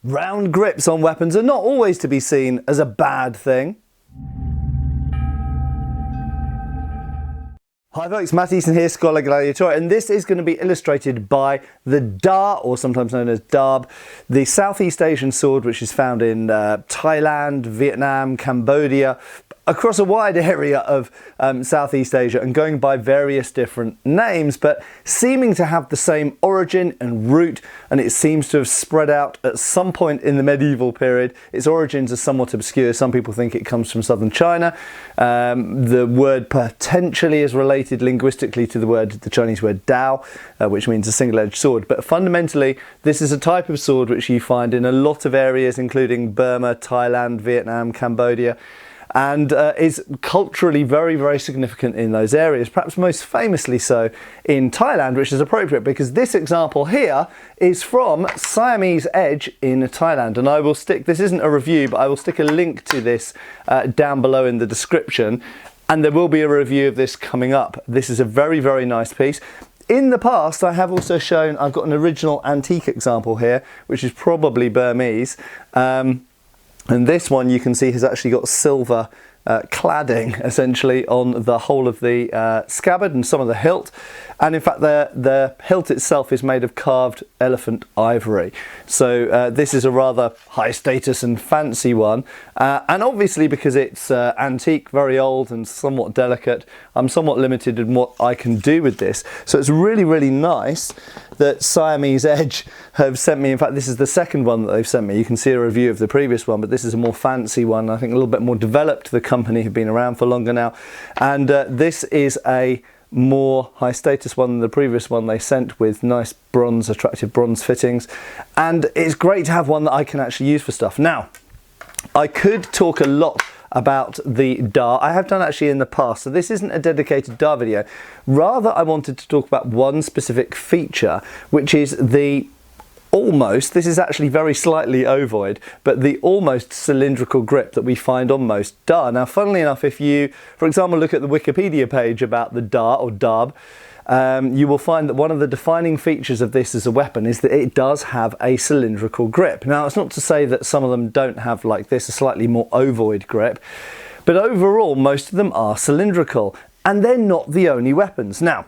Round grips on weapons are not always to be seen as a bad thing. Hi folks, Matt Easton here, Schola Gladiatoria, and this is going to be illustrated by the Daab, or sometimes known as Daab, the Southeast Asian sword which is found in Thailand, Vietnam, Cambodia, across a wide area of Southeast Asia and going by various different names, but seeming to have the same origin and root, and it seems to have spread out at some point in the medieval period. Its origins are somewhat obscure. Some people think it comes from southern China. The word potentially is related linguistically to the Chinese word Dao, which means a single-edged sword. But fundamentally, this is a type of sword which you find in a lot of areas, including Burma, Thailand, Vietnam, Cambodia, and is culturally very, very significant in those areas, perhaps most famously so in Thailand, which is appropriate because this example here is from Siamese Edge in Thailand, and I will stick, this isn't a review, but I will stick a link to this down below in the description, and there will be a review of this coming up. This is a very, very nice piece. In the past, I have also shown, I've got an original antique example here, which is probably Burmese. And this one you can see has actually got silver cladding essentially on the whole of the scabbard and some of the hilt, and in fact the hilt itself is made of carved elephant ivory. So this is a rather high status and fancy one, and obviously because it's antique, very old and somewhat delicate, I'm somewhat limited in what I can do with this. So it's really, really nice that Siamese Edge have sent me, in fact this is the second one that they've sent me. You can see a review of the previous one, but this is a more fancy one, I think a little bit more developed. The company have been around for longer now, and this is a more high status one than the previous one they sent, with nice bronze, attractive bronze fittings, and it's great to have one that I can actually use for stuff. Now, I could talk a lot about the Daab. I have done actually in the past, so this isn't a dedicated Daab video. Rather, I wanted to talk about one specific feature, which is the almost, this is actually very slightly ovoid, but the almost cylindrical grip that we find on most Daab. Now, funnily enough, if you, for example, look at the Wikipedia page about the Daab or Daab, you will find that one of the defining features of this as a weapon is that it does have a cylindrical grip. Now, it's not to say that some of them don't have, like this, a slightly more ovoid grip, but overall, most of them are cylindrical, and they're not the only weapons. Now,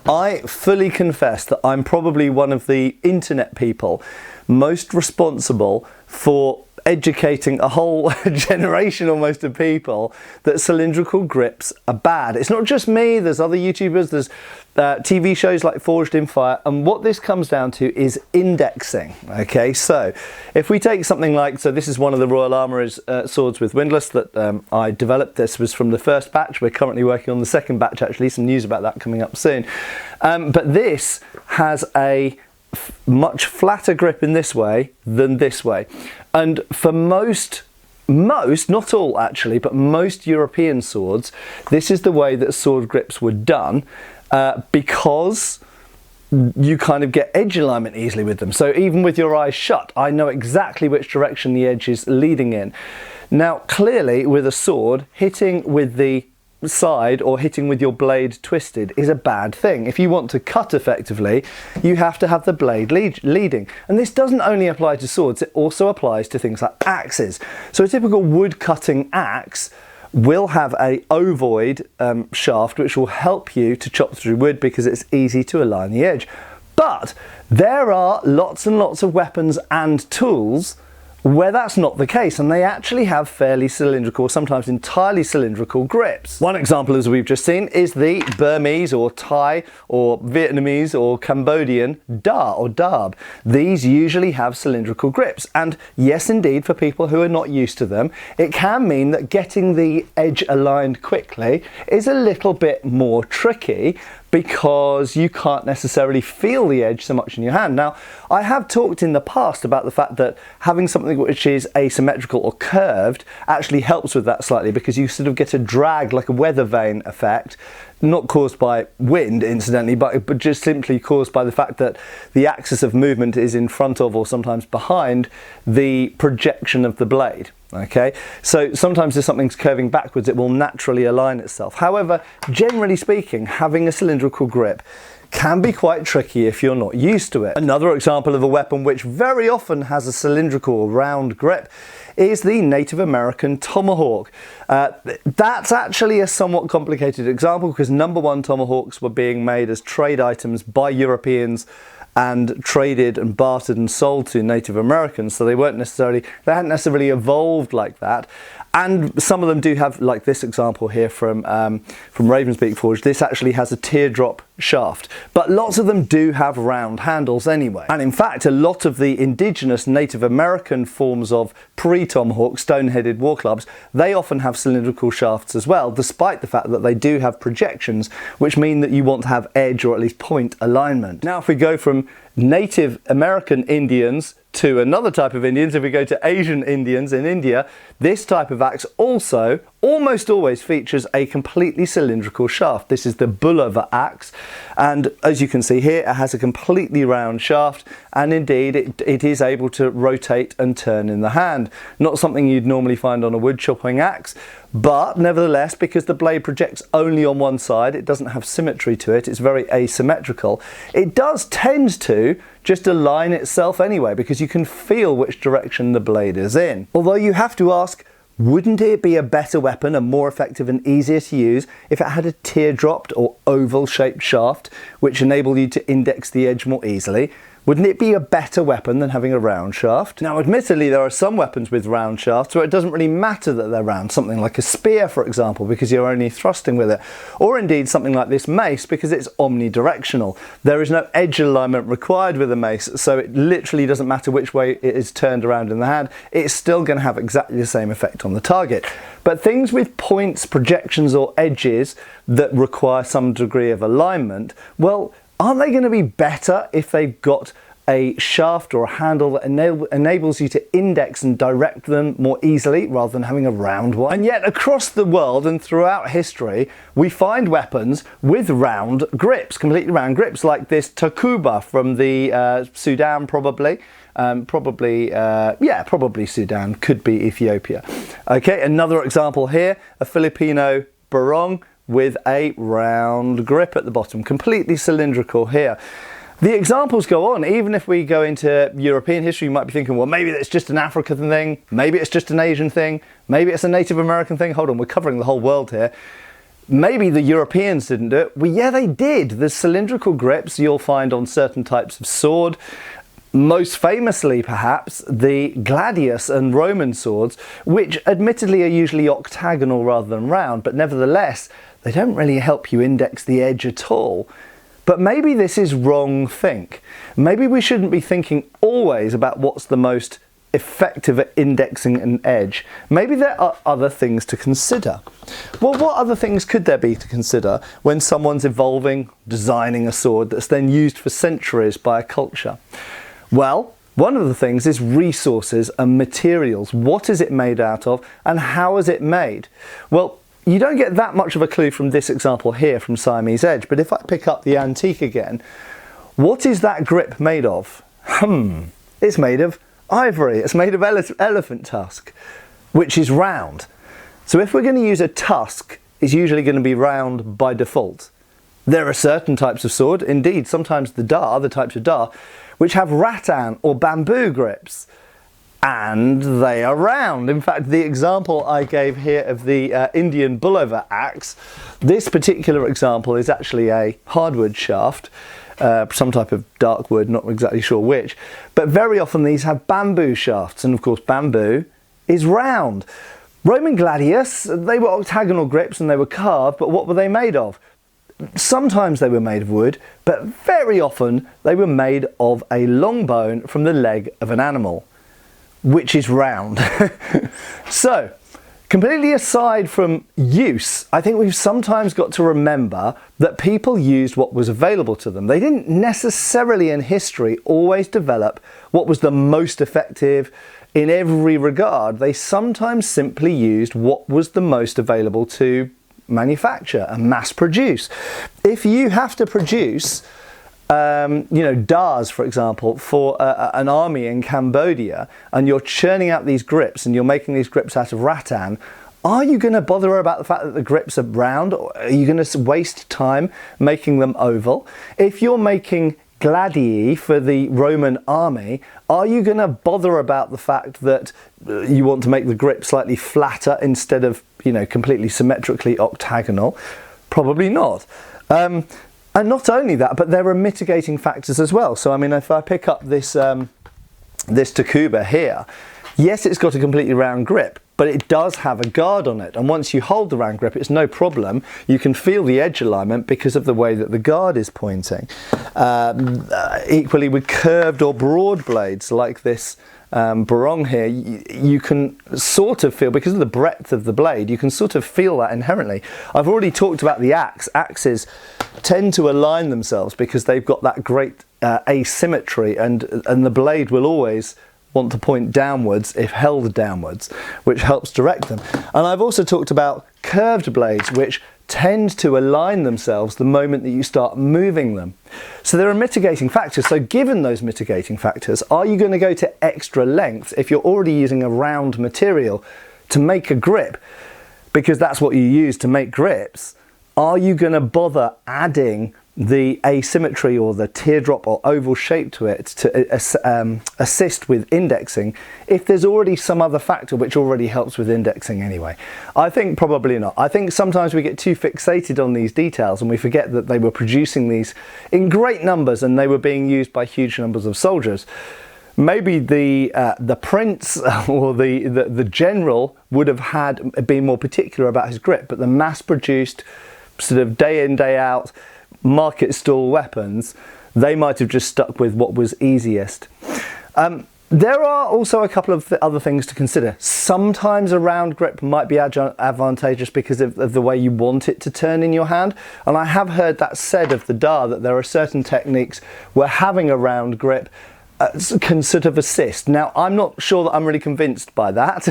I fully confess that I'm probably one of the internet people most responsible for educating a whole generation almost of people that cylindrical grips are bad. It's not just me, there's other YouTubers, there's TV shows like Forged in Fire, and what this comes down to is indexing. Okay, so if we take something like, so this is one of the Royal Armourer's swords with windlass that I developed. This was from the first batch. We're currently working on the second batch, actually, some news about that coming up soon. But this has a much flatter grip in this way than this way, and for most, not all actually, but most European swords, this is the way that sword grips were done, because you kind of get edge alignment easily with them. So even with your eyes shut, I know exactly which direction the edge is leading in. Now, clearly with a sword, hitting with the side or hitting with your blade twisted is a bad thing. If you want to cut effectively, you have to have the blade leading. And this doesn't only apply to swords, it also applies to things like axes. So a typical wood cutting axe will have a ovoid shaft which will help you to chop through wood because it's easy to align the edge. But there are lots and lots of weapons and tools where that's not the case, and they actually have fairly cylindrical, sometimes entirely cylindrical grips. One example, as we've just seen, is the Burmese or Thai or Vietnamese or Cambodian Daab. These usually have cylindrical grips, and yes indeed, for people who are not used to them, it can mean that getting the edge aligned quickly is a little bit more tricky, because you can't necessarily feel the edge so much in your hand. Now, I have talked in the past about the fact that having something which is asymmetrical or curved actually helps with that slightly, because you sort of get a drag, like a weather vane effect, not caused by wind incidentally, but just simply caused by the fact that the axis of movement is in front of, or sometimes behind, the projection of the blade. Okay, so sometimes if something's curving backwards, it will naturally align itself. However, generally speaking, having a cylindrical grip can be quite tricky if you're not used to it. Another example of a weapon which very often has a cylindrical round grip is the Native American tomahawk. That's actually a somewhat complicated example because number one, tomahawks were being made as trade items by Europeans and traded and bartered and sold to Native Americans, so they hadn't necessarily evolved like that. And some of them do have, like this example here from Ravenspeak Forge, this actually has a teardrop shaft, but lots of them do have round handles anyway. And in fact, a lot of the indigenous Native American forms of pre-tomahawk stone-headed war clubs, they often have cylindrical shafts as well, despite the fact that they do have projections, which mean that you want to have edge or at least point alignment. Now, if we go from Native American Indians to another type of Indians, if we go to Asian Indians in India, this type of axe also almost always features a completely cylindrical shaft. This is the Bulova axe, and as you can see here, it has a completely round shaft, and indeed it is able to rotate and turn in the hand. Not something you'd normally find on a wood chopping axe, but nevertheless, because the blade projects only on one side, it doesn't have symmetry to it, it's very asymmetrical, it does tend to just align itself anyway, because you can feel which direction the blade is in. Although you have to ask, wouldn't it be a better weapon and more effective and easier to use if it had a teardropped or oval shaped shaft which enabled you to index the edge more easily? Wouldn't it be a better weapon than having a round shaft? Now, admittedly, there are some weapons with round shafts where it doesn't really matter that they're round, something like a spear, for example, because you're only thrusting with it, or indeed something like this mace because it's omnidirectional. There is no edge alignment required with a mace, so it literally doesn't matter which way it is turned around in the hand, it's still going to have exactly the same effect on the target. But things with points, projections, or edges that require some degree of alignment, well, aren't they going to be better if they've got a shaft or a handle that enables you to index and direct them more easily rather than having a round one? And yet across the world and throughout history, we find weapons with round grips, completely round grips, like this takuba from the Sudan probably. Probably Sudan, could be Ethiopia. Okay, another example here, a Filipino barong with a round grip at the bottom, completely cylindrical here. The examples go on. Even if we go into European history, you might be thinking, well, maybe it's just an African thing, maybe it's just an Asian thing, maybe it's a Native American thing. Hold on, we're covering the whole world here. Maybe the Europeans didn't do it. Well, yeah, they did. The cylindrical grips you'll find on certain types of sword, most famously perhaps the gladius and Roman swords, which admittedly are usually octagonal rather than round, but nevertheless they don't really help you index the edge at all. But maybe this is wrong think. Maybe we shouldn't be thinking always about what's the most effective at indexing an edge. Maybe there are other things to consider. Well, what other things could there be to consider when someone's evolving, designing a sword that's then used for centuries by a culture? Well, one of the things is resources and materials. What is it made out of and how is it made? Well, you don't get that much of a clue from this example here from Siamese Edge, but if I pick up the antique again, what is that grip made of? It's made of ivory. It's made of elephant tusk, which is round. So if we're going to use a tusk, it's usually going to be round by default. There are certain types of sword, indeed sometimes the Daab, other types of Daab, which have rattan or bamboo grips, and they are round. In fact, the example I gave here of the Indian Bulova axe, this particular example is actually a hardwood shaft, some type of dark wood, not exactly sure which, but very often these have bamboo shafts, and of course bamboo is round. Roman gladius, they were octagonal grips and they were carved, but what were they made of? Sometimes they were made of wood, but very often they were made of a long bone from the leg of an animal, which is round. So, completely aside from use, I think we've sometimes got to remember that people used what was available to them. They didn't necessarily in history always develop what was the most effective in every regard. They sometimes simply used what was the most available to manufacture and mass produce. If you have to produce dars, for example, for an army in Cambodia, and you're churning out these grips and you're making these grips out of rattan, Are you going to bother about the fact that the grips are round, or are you going to waste time making them oval? If you're making gladii for the Roman army, are you going to bother about the fact that you want to make the grip slightly flatter instead of, completely symmetrically octagonal? Probably not. And not only that, but there are mitigating factors as well. So, I mean, if I pick up this Takuba here, yes, it's got a completely round grip, but it does have a guard on it. And once you hold the round grip, it's no problem. You can feel the edge alignment because of the way that the guard is pointing. Equally with curved or broad blades like this barong here, you can sort of feel, because of the breadth of the blade, you can sort of feel that inherently. I've already talked about the axe. Axes tend to align themselves because they've got that great asymmetry, and the blade will always want to point downwards if held downwards, which helps direct them. And I've also talked about curved blades, which tend to align themselves the moment that you start moving them. So there are mitigating factors. So given those mitigating factors, are you going to go to extra lengths if you're already using a round material to make a grip? Because that's what you use to make grips. Are you going to bother adding the asymmetry or the teardrop or oval shape to it to assist with indexing if there's already some other factor which already helps with indexing anyway? I think probably not. I think sometimes we get too fixated on these details and we forget that they were producing these in great numbers and they were being used by huge numbers of soldiers. Maybe the prince or the general would have been more particular about his grip, but the mass-produced sort of day in, day out market stall weapons, they might have just stuck with what was easiest. There are also a couple of other things to consider. Sometimes a round grip might be advantageous because of the way you want it to turn in your hand. And I have heard that said of the Daab, that there are certain techniques where having a round grip can sort of assist. Now, I'm not sure that I'm really convinced by that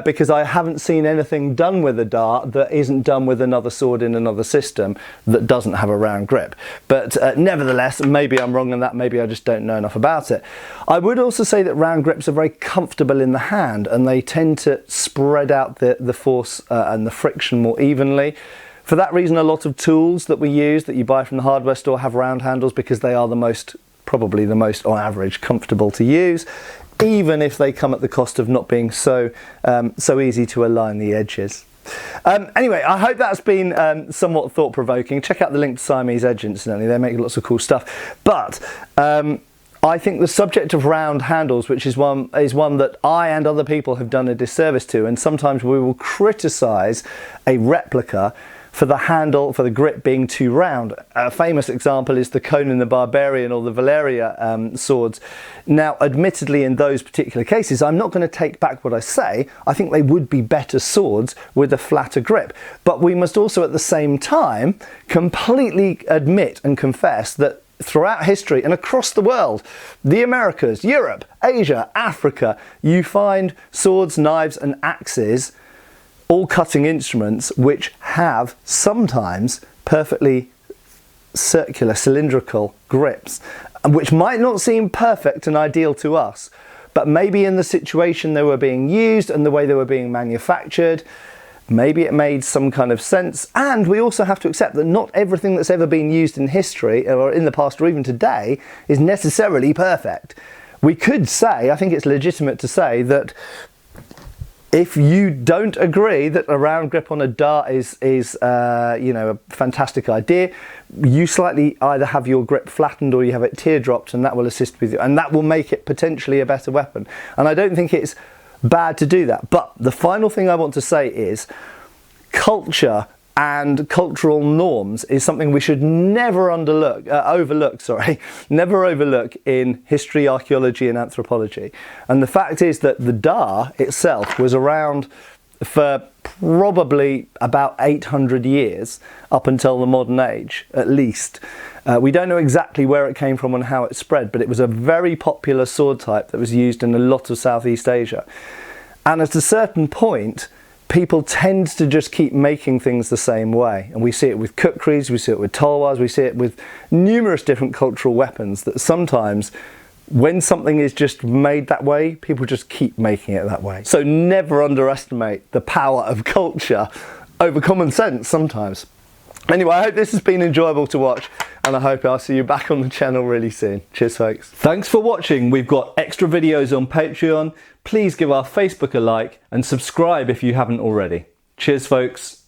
because I haven't seen anything done with a Daab that isn't done with another sword in another system that doesn't have a round grip. But nevertheless, maybe I'm wrong on that, maybe I just don't know enough about it. I would also say that round grips are very comfortable in the hand and they tend to spread out the force and the friction more evenly. For that reason, a lot of tools that we use that you buy from the hardware store have round handles because they are probably the most, on average, comfortable to use, even if they come at the cost of not being so easy to align the edges. Anyway, I hope that's been somewhat thought-provoking. Check out the link to Siamese Edge, incidentally. They make lots of cool stuff. But I think the subject of round handles, which is one that I and other people have done a disservice to, and sometimes we will criticise a replica for the handle, for the grip being too round. A famous example is the Conan the Barbarian or the Valeria swords. Now, admittedly, in those particular cases, I'm not going to take back what I say. I think they would be better swords with a flatter grip. But we must also at the same time completely admit and confess that throughout history and across the world, the Americas, Europe, Asia, Africa, you find swords, knives and axes, all cutting instruments, which have sometimes perfectly circular, cylindrical grips, which might not seem perfect and ideal to us, but maybe in the situation they were being used and the way they were being manufactured, maybe it made some kind of sense. And we also have to accept that not everything that's ever been used in history or in the past or even today is necessarily perfect. We could say, I think it's legitimate to say, that if you don't agree that a round grip on a Daab is a fantastic idea, you slightly either have your grip flattened or you have it teardropped, and that will assist with you, and that will make it potentially a better weapon. And I don't think it's bad to do that. But the final thing I want to say is culture and cultural norms is something we should never overlook in history, archaeology and anthropology. And the fact is that the Daab itself was around for probably about 800 years, up until the modern age at least. We don't know exactly where it came from and how it spread, but it was a very popular sword type that was used in a lot of Southeast Asia. And at a certain point, people tend to just keep making things the same way. And we see it with kukris, we see it with talwars, we see it with numerous different cultural weapons that sometimes When something is just made that way, people just keep making it that way. So never underestimate the power of culture over common sense sometimes. Anyway, I hope this has been enjoyable to watch, and I hope I'll see you back on the channel really soon. Cheers, folks. Thanks for watching. We've got extra videos on Patreon. Please give our Facebook a like and subscribe if you haven't already. Cheers, folks.